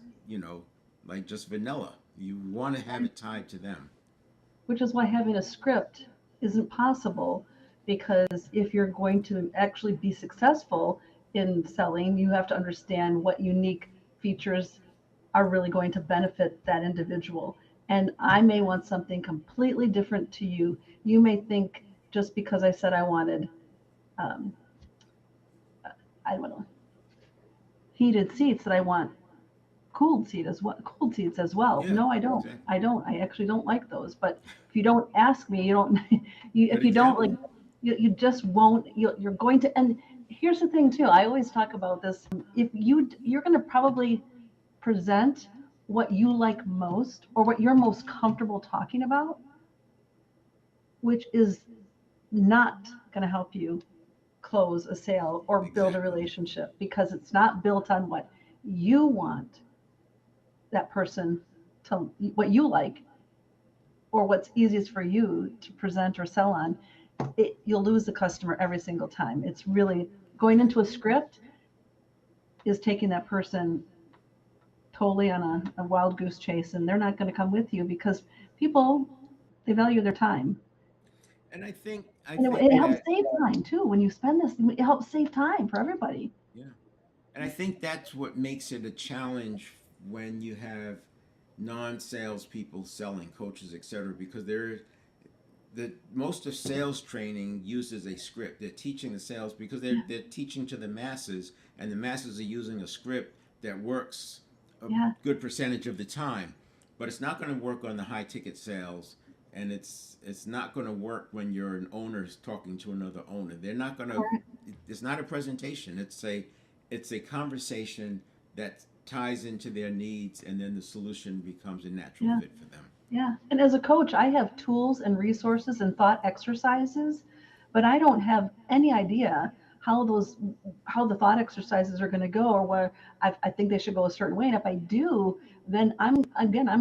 like just vanilla. You want to have it tied to them. Which is why having a script isn't possible, because if you're going to actually be successful in selling, you have to understand what unique features are really going to benefit that individual. And I may want something completely different to you. You may think just because I said I wanted, um, I don't know, heated seats, that I want cooled seats as well. Yeah, No, I don't. exactly. I actually don't like those. But if you don't ask me, you don't. If Good you don't like, example. you just won't. You're going to. And here's the thing too. I always talk about this. If you're going to probably present what you like most or what you're most comfortable talking about, which is not going to help you close a sale or build a Exactly. relationship, because it's not built on what you want that person to, what you like, or what's easiest for you to present or sell on. You'll lose the customer every single time. It's really going into a script is taking that person totally on a wild goose chase, and they're not going to come with you, because people, they value their time. And I And think it helps that save time too. When you spend this, it helps save time for everybody. yeah. And I think that's what makes it a challenge when you have non-salespeople selling, coaches, etc. Because the most of sales training uses a script. They're teaching the sales because they're teaching to the masses, and the masses are using a script that works a Yeah. good percentage of the time. But it's not going to work on the high ticket sales, and it's not going to work when you're an owner talking to another owner. They're not going to. It's not a presentation. It's a conversation that ties into their needs, and then the solution becomes a natural Yeah. fit for them. Yeah. And as a coach, I have tools and resources and thought exercises, but I don't have any idea how those how the thought exercises are going to go, or where I think they should go a certain way. And if I do, then I'm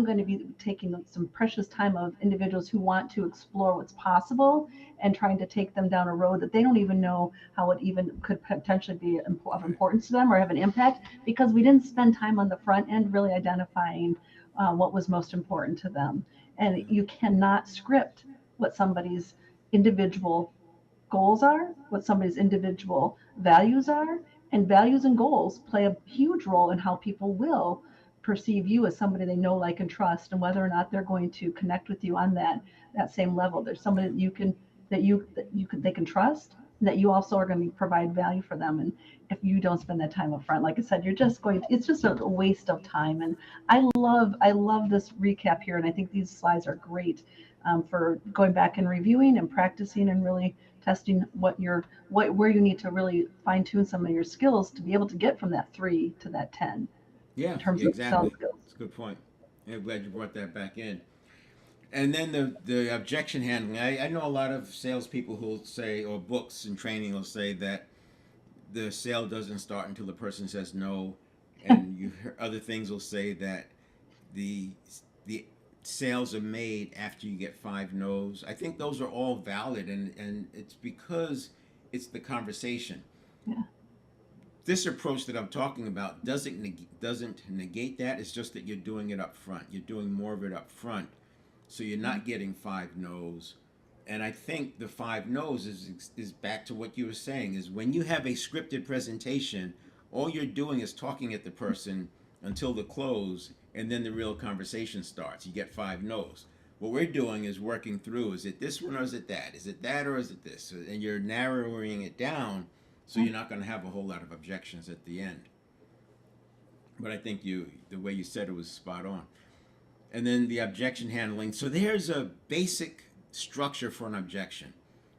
going to be taking some precious time of individuals who want to explore what's possible, and trying to take them down a road that they don't even know how it even could potentially be of Right. importance to them or have an impact, because we didn't spend time on the front end really identifying what was most important to them. And Mhm. you cannot script what somebody's individual goals are, what somebody's individual values are, and values and goals play a huge role in how people will perceive you as somebody they know, like, and trust, and whether or not they're going to connect with you on that same level. There's somebody Yeah. that they can trust, and that you also are going to provide value for them. And if you don't spend that time up front, like I said, you're just going to, it's just a waste of time. And I love this recap here, and I think these slides are great, for going back and reviewing and practicing and really testing where you need to really fine tune some of your skills to be able to get from that 3 to that 10 Yeah, in terms yeah, of selling exactly. skills. It's a good point. Yeah, I'm glad you brought that back in. And then the objection handling. I know a lot of salespeople who'll say, or books and training will say that the sale doesn't start until the person says no, and you hear other things will say that the the sales are made after you get five no's. I think those are all valid, and it's because it's the conversation. Yeah. This approach that I'm talking about doesn't negate that. It's just that you're doing it up front. You're doing more of it up front, so you're not getting five no's. And I think the five no's is back to what you were saying. Is when you have a scripted presentation, all you're doing is talking at the person until the close, and then the real conversation starts. You get five no's. What we're doing is working through: is it this one or is it that? Is it that or is it this? And you're narrowing it down, so you're not going to have a whole lot of objections at the end. But I think the way you said it was spot on. And then the objection handling. So there's a basic structure for an objection.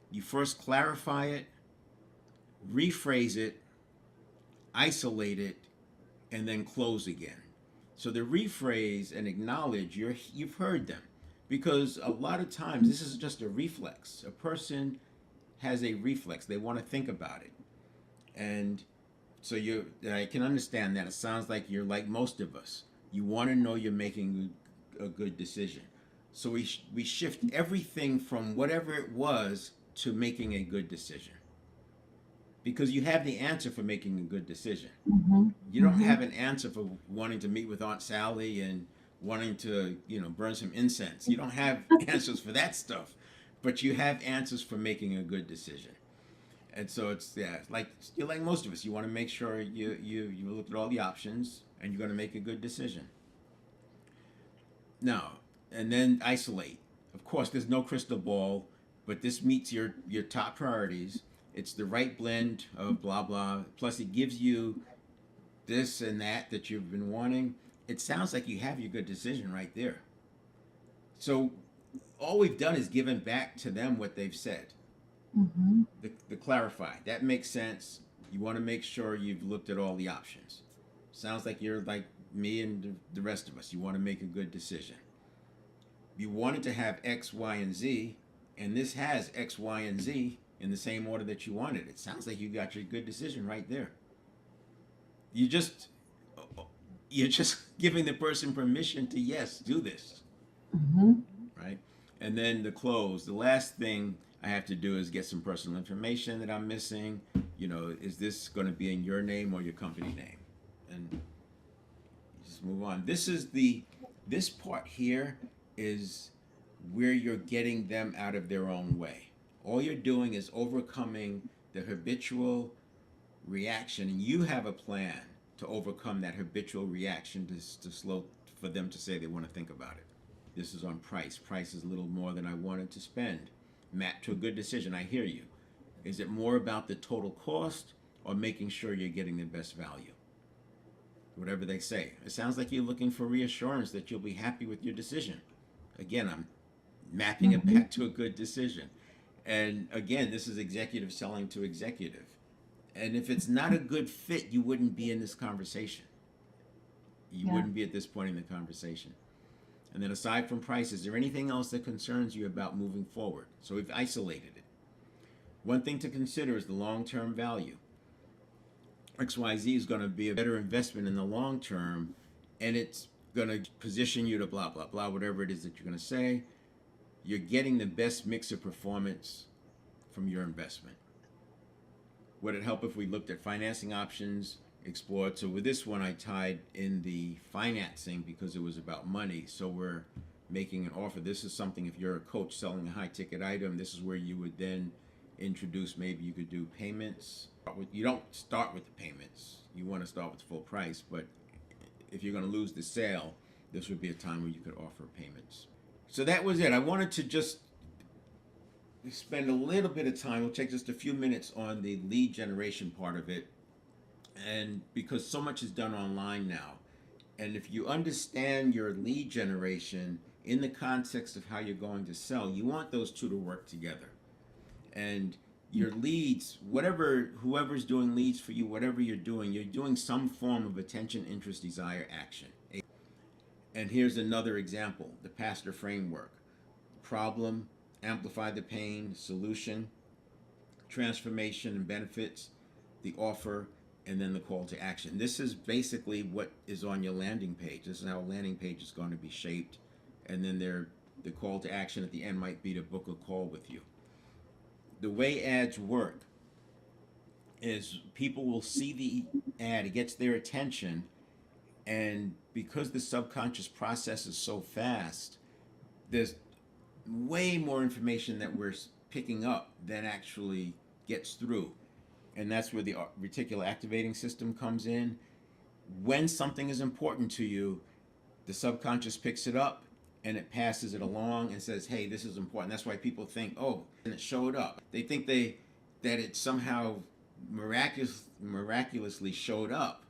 You first clarify it, rephrase it, isolate it, and then close again. So the rephrase and acknowledge you've heard them, because a lot of times this is just a reflex. A person has a reflex; they want to think about it, and so I can understand that. It sounds like you're like most of us. You want to know you're making a good decision. So we shift everything from whatever it was to making a good decision, because you have the answer for making a good decision. Hmm. You don't Hmm. have an answer for wanting to meet with Aunt Sally and wanting to, burn some incense. You don't have answers for that stuff, but you have answers for making a good decision. And so it's, yeah, like you're like most of us. You want to make sure you look at all the options and you're going to make a good decision. Now, and then isolate. Of course, there's no crystal ball, but this meets your top priorities. It's the right blend of blah blah. Plus, it gives you this and that you've been wanting. It sounds like you have your good decision right there. So all we've done is given back to them what they've said. Hmm. The clarify that makes sense. You want to make sure you've looked at all the options. Sounds like you're like me and the rest of us. You want to make a good decision. You wanted to have X, Y, and Z, and this has X, Y, and Z in the same order that you wanted. It sounds like you got your good decision right there. You just you're just giving the person permission to, yes, do this, Hmm. right? And then the close. The last thing I have to do is get some personal information that I'm missing. Is this going to be in your name or your company name? And just move on. This part here is where you're getting them out of their own way. All you're doing is overcoming the habitual reaction, and you have a plan to overcome that habitual reaction to slow for them to say they want to think about it. This is on price. Price is a little more than I wanted to spend. Map to a good decision. I hear you. Is it more about the total cost or making sure you're getting the best value? Whatever they say. It sounds like you're looking for reassurance that you'll be happy with your decision. Again, I'm mapping it Hmm. back to a good decision. And again, this is executive selling to executive. And if it's not a good fit, you wouldn't be in this conversation. You Yeah. wouldn't be at this point in the conversation. And then aside from price, is there anything else that concerns you about moving forward? So we've isolated it. One thing to consider is the long-term value. XYZ is going to be a better investment in the long term, and it's going to position you to blah, blah, blah, whatever it is that you're going to say. You're getting the best mix of performance from your investment. Would it help if we looked at financing options explored. So with this one, I tied in the financing because it was about money. So we're making an offer. This is something, if you're a coach selling a high ticket item, this is where you would then introduce, maybe you could do payments. You don't start with the payments. You want to start with full price, but if you're going to lose the sale, this would be a time where you could offer payments. So that was it. I wanted to just spend a little bit of time, we'll take just a few minutes on the lead generation part of it. And because so much is done online now, and if you understand your lead generation in the context of how you're going to sell, you want those two to work together. And your leads, whoever's doing leads for you, whatever you're doing some form of attention, interest, desire, action. And here's another example, the pastor framework. Problem, amplify the pain, solution, transformation and benefits, the offer, and then the call to action. This is basically what is on your landing page. This is how a landing page is going to be shaped. And then the call to action at the end might be to book a call with you. The way ads work is people will see the ad, it gets their attention, and because the subconscious process is so fast, there's way more information that we're picking up than actually gets through. And that's where the reticular activating system comes in. When something is important to you, the subconscious picks it up and it passes it along and says, hey, this is important. That's why people think, oh, and it showed up. They think that it somehow miraculously showed up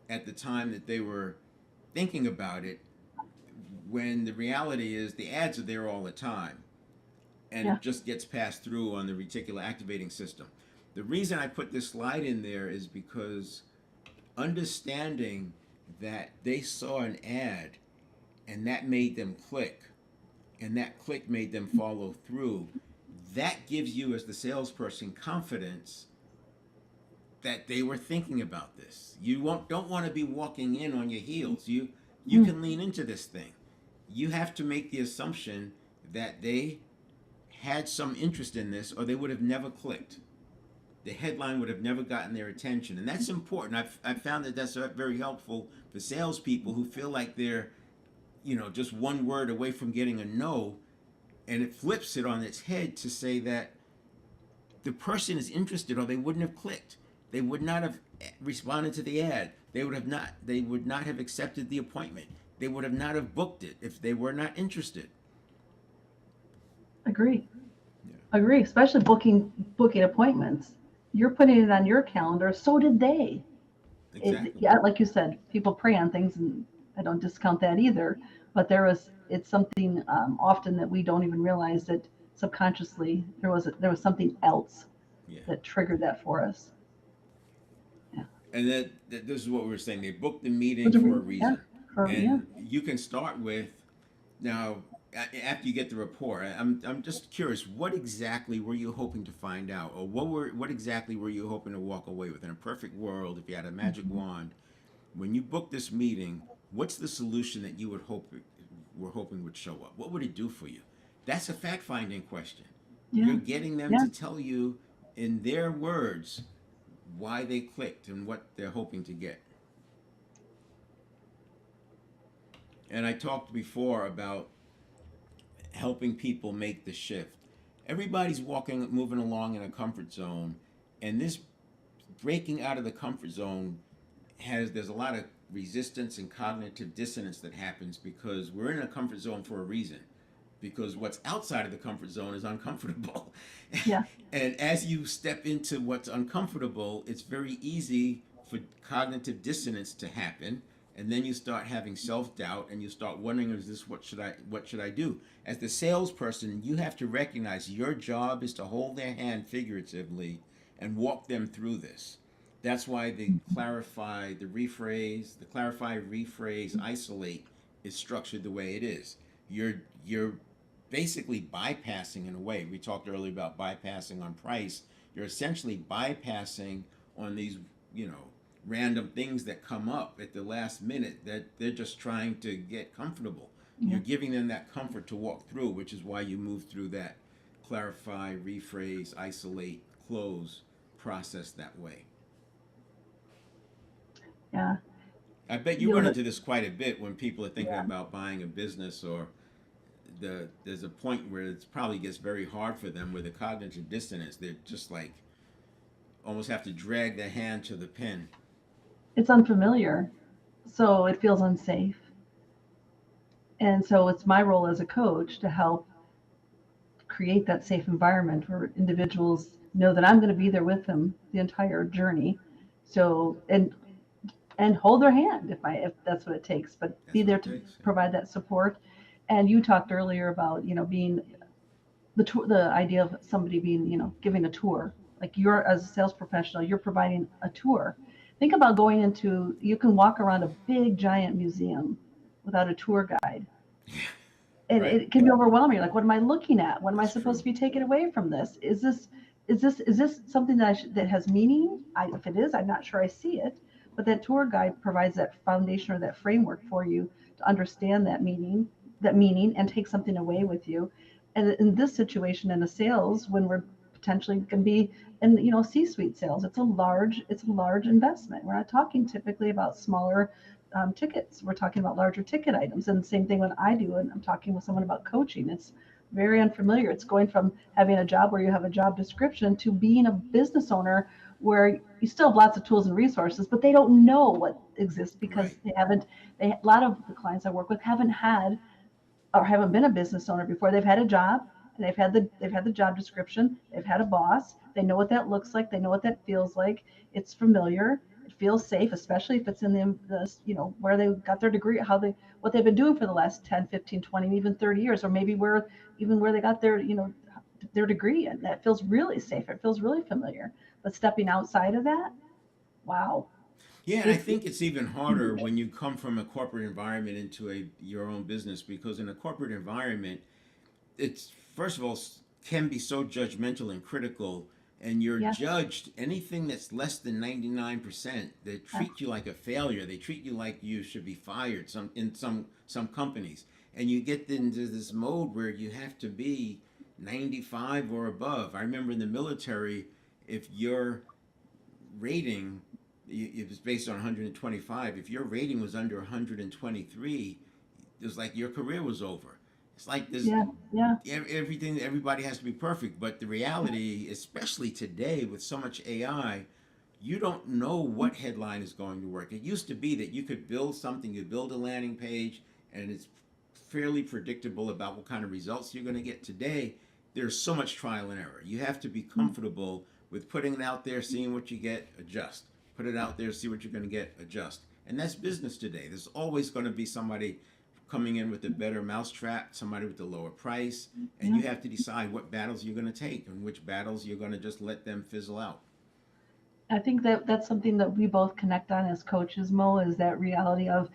at the time that they were thinking about it, when the reality is the ads are there all the time, and it just gets passed through on the reticular activating system. The reason I put this slide in there is because understanding that they saw an ad and that made them click, and that click made them follow through, that gives you as the salesperson confidence that they were thinking about this. You don't want to be walking in on your heels. You can lean into this thing. You have to make the assumption that they had some interest in this, or they would have never clicked. The headline would have never gotten their attention, and that's important. I've found that that's very helpful for salespeople who feel like they're, just one word away from getting a no, and it flips it on its head to say that the person is interested, or they wouldn't have clicked. They would not have responded to the ad. They would not have accepted the appointment. They would have not have booked it if they were not interested. Agree. Yeah. Agree, especially booking appointments. You're putting it on your calendar, so did they. Exactly. Like you said, people prey on things, and I don't discount that either. But it's something often that we don't even realize that subconsciously there was something else that triggered that for us. Yeah. And that this is what we were saying. They booked the meeting for a reason. You can start with, now, after you get the rapport, I'm just curious, what exactly were you hoping to find out, or what exactly were you hoping to walk away with? In a perfect world, if you had a magic wand, when you booked this meeting, what's the solution that you were hoping would show up? What would it do for you? That's a fact-finding question. You're getting them to tell you in their words why they clicked and what they're hoping to get. And I talked before about helping people make the shift. Everybody's moving along in a comfort zone, and this breaking out of the comfort zone there's a lot of resistance and cognitive dissonance that happens because we're in a comfort zone for a reason. Because what's outside of the comfort zone is uncomfortable. Yeah. And as you step into what's uncomfortable, it's very easy for cognitive dissonance to happen. And then you start having self-doubt, and you start wondering, what should I do? As the salesperson, you have to recognize your job is to hold their hand figuratively and walk them through this. That's why the clarify, rephrase, isolate is structured the way it is. You're basically bypassing, in a way. We talked earlier about bypassing on price. You're essentially bypassing on these, random things that come up at the last minute that they're just trying to get comfortable. You're giving them that comfort to walk through, which is why you move through that clarify, rephrase, isolate, close process that way. Yeah. I bet you You run know, into this quite a bit when people are thinking yeah. about buying a business, or there's a point where it probably gets very hard for them, where the cognitive dissonance, they're just like almost have to drag their hand to the pen. It's unfamiliar, so it feels unsafe. And so it's my role as a coach to help create that safe environment where individuals know that I'm going to be there with them the entire journey. So and hold their hand if that's what it takes, but be That's what there it to takes. provide that support. And you talked earlier about being the idea of somebody being giving a tour. Like you're as a sales professional, you're providing a tour. Think about going into you can walk around a big giant museum without a tour guide, Yeah. and Right. it can be overwhelming. Like, what am I looking at? What am I That's supposed true. to be taking away from this? Is this something that has meaning? If it is, I'm not sure I see it. But that tour guide provides that foundation or that framework for you to understand that meaning, and take something away with you. And in this situation, in the sales, when we're potentially going to be in C-suite sales, it's a large investment. We're not talking typically about smaller tickets. We're talking about larger ticket items. And the same thing when I do, and I'm talking with someone about coaching. It's very unfamiliar. It's going from having a job where you have a job description to being a business owner where you still have lots of tools and resources, but they don't know what exists because Right. a lot of the clients I work with haven't had or haven't been a business owner before. They've had a job, and they've had the job description. They've had a boss. They know what that looks like. They know what that feels like. It's familiar. It feels safe, especially if it's in where they got their degree, what they've been doing for the last 10, 15, 20, even 30 years, or maybe where they got their degree, and that feels really safe. It feels really familiar. But stepping outside of that, wow, Yeah, and I it's think it's even harder huge. when you come from a corporate environment into a your own business, because in a corporate environment, it's first of all can be so judgmental and critical, and you're Yeah, judged anything that's less than 99%, they yeah, treat you like a failure. They treat you like you should be fired some companies. And you get into this mode where you have to be 95 or above. I remember in the military, if your rating, it was based on 125, if your rating was under 123, it was like your career was over. It's like there's yeah, yeah. everything, everybody has to be perfect, but the reality, especially today with so much AI, you don't know what headline is going to work. It used to be that you could build something, you build a landing page, and it's fairly predictable about what kind of results you're going to get. Today there's so much trial and error. You have to be comfortable with putting it out there, seeing what you get, adjust. Put it out there, see what you're going to get, adjust. And that's business today. There's always going to be somebody coming in with a better mousetrap, somebody with a lower price, and Yeah. you have to decide what battles you're going to take and which battles you're going to just let them fizzle out. I think that that's something that we both connect on as coaches, Mo, is that reality of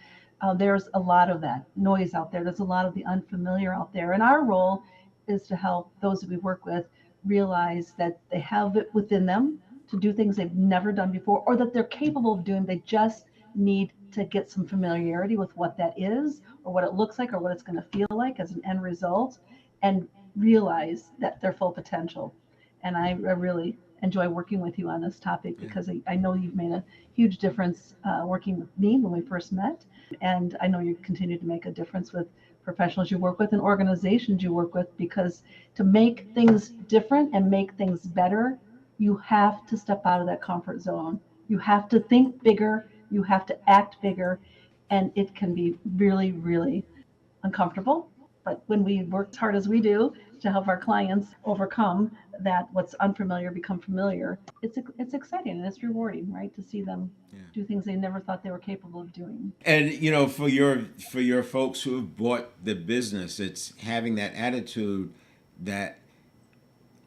there's a lot of that noise out there. There's a lot of the unfamiliar out there. And our role is to help those that we work with realize that they have it within them to do things they've never done before or that they're capable of doing. They just need to get some familiarity with what that is or what it looks like or what it's going to feel like as an end result and realize that their full potential. And I really enjoy working with you on this topic Yeah. because I know you've made a huge difference working with me when we first met. And I know you continue to make a difference with professionals you work with and organizations you work with because to make things different and make things better, you have to step out of that comfort zone. You have to think bigger, you have to act bigger, and it can be really, really uncomfortable. But when we work as hard as we do to help our clients overcome that, what's unfamiliar become familiar, it's exciting and it's rewarding, right? To see them Yeah. do things they never thought they were capable of doing. And for your folks who have bought the business, it's having that attitude that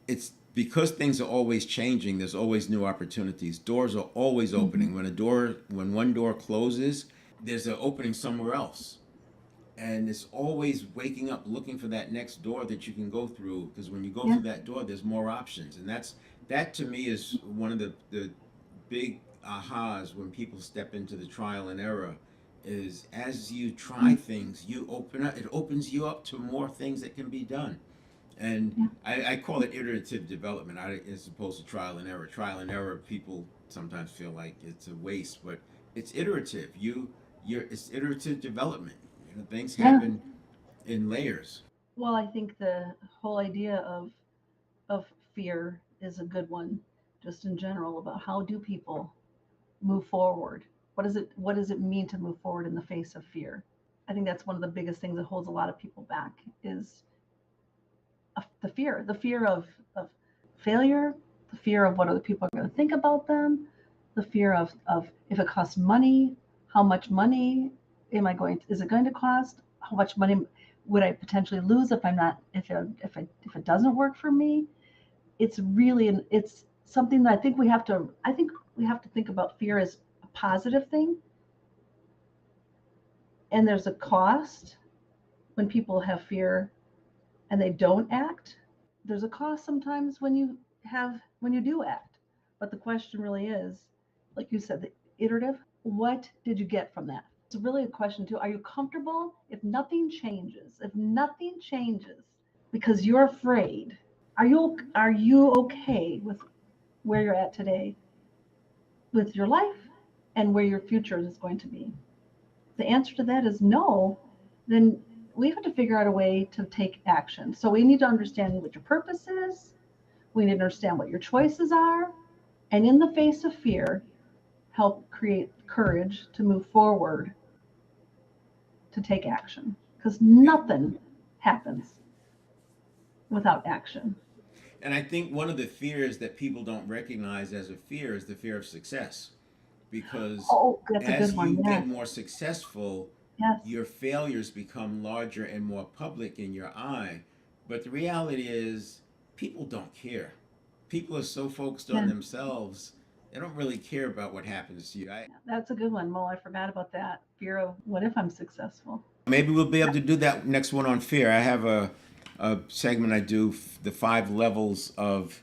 it's because things are always changing. There's always new opportunities. Doors are always Mm-hmm. opening. When one door closes, there's an opening somewhere else. And it's always waking up looking for that next door that you can go through, because when you go Yeah. through that door there's more options. And that to me is one of the big ahas when people step into the trial and error, is as you try things, you open up, it opens you up to more things that can be done. And Yeah. I call it iterative development, as opposed to trial and error. Trial and error, people sometimes feel like it's a waste, but it's iterative. It's iterative development. Things Yeah. happen in layers. Well, I think the whole idea of fear is a good one, just in general, about how do people move forward? What does it mean to move forward in the face of fear? I think that's one of the biggest things that holds a lot of people back is the fear of failure, the fear of what other people are going to think about them, the fear of if it costs money, how much money is it going to cost? How much money would I potentially lose if I'm not if it doesn't work for me? It's something that I think we have to think about fear as a positive thing, and there's a cost when people have fear and they don't act. There's a cost sometimes when you do act. But the question really is, like you said, the iterative, what did you get from that? It's really a question too. Are you comfortable if nothing changes because you're afraid? Are you okay with where you're at today with your life and where your future is going to be? If the answer to that is no, then we have to figure out a way to take action. So we need to understand what your purpose is. We need to understand what your choices are. And in the face of fear, help create courage to move forward, to take action. Because Yeah. nothing happens without action. And I think one of the fears that people don't recognize as a fear is the fear of success. Because Oh, that's a as good you one. get Yes. more successful, Yes. your failures become larger and more public in your eye. But the reality is, people don't care. People are so focused on Yeah. themselves, they don't really care about what happens to you. That's a good one. Well, I forgot about that. Fear of what if I'm successful? Maybe we'll be able to do that next one on fear. I have a segment I do, the 5 levels of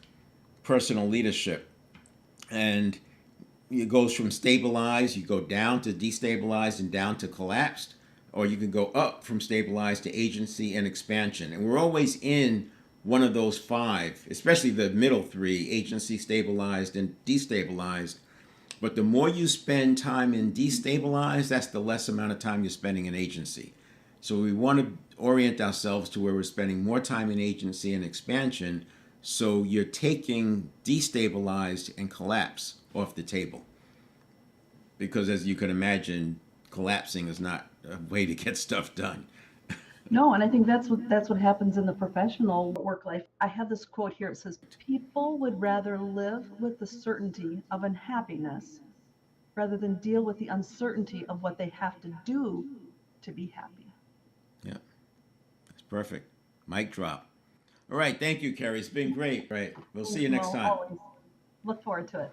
personal leadership. And it goes from stabilized, you go down to destabilized and down to collapsed, or you can go up from stabilized to agency and expansion. And we're always in one of those 5, especially the middle 3, agency, stabilized, and destabilized. But the more you spend time in destabilized, that's the less amount of time you're spending in agency. So we want to orient ourselves to where we're spending more time in agency and expansion. So you're taking destabilized and collapse off the table. Because as you can imagine, collapsing is not a way to get stuff done. No, and I think that's what happens in the professional work life. I have this quote here. It says, "People would rather live with the certainty of unhappiness rather than deal with the uncertainty of what they have to do to be happy." Yeah, that's perfect. Mic drop. All right, thank you, Carrie. It's been great. Right, we'll see you next Well, time. always look forward to it.